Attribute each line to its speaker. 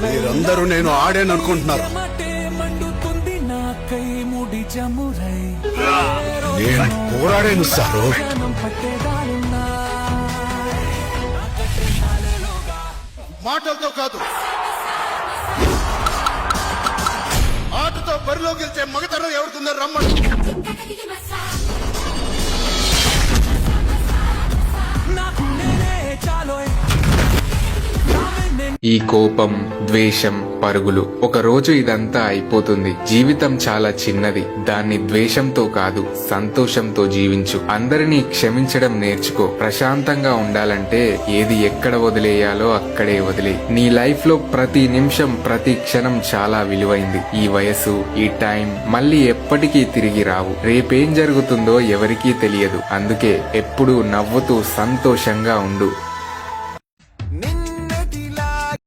Speaker 1: మీరందరూ నేను ఆడాను అనుకుంటున్నారు. నేను పోరాడాను సారు. మాటలతో కాదు, ఆటతో బరిలో గెలిచే మగతనం ఎవరుతుందో రమ్మని.
Speaker 2: ఈ కోపం, ద్వేషం, పరుగులు, ఒక రోజు ఇదంతా అయిపోతుంది. జీవితం చాలా చిన్నది. దాన్ని ద్వేషంతో కాదు, సంతోషంతో జీవించు. అందరినీ క్షమించడం నేర్చుకో. ప్రశాంతంగా ఉండాలంటే ఏది ఎక్కడ వదిలేయాలో అక్కడే వదిలే. నీ లైఫ్ లో ప్రతి నిమిషం, ప్రతి క్షణం చాలా విలువైంది. ఈ వయసు, ఈ టైం మళ్ళీ ఎప్పటికీ తిరిగి రావు. రేపేం జరుగుతుందో ఎవరికీ తెలియదు. అందుకే ఎప్పుడూ నవ్వుతూ సంతోషంగా ఉండు.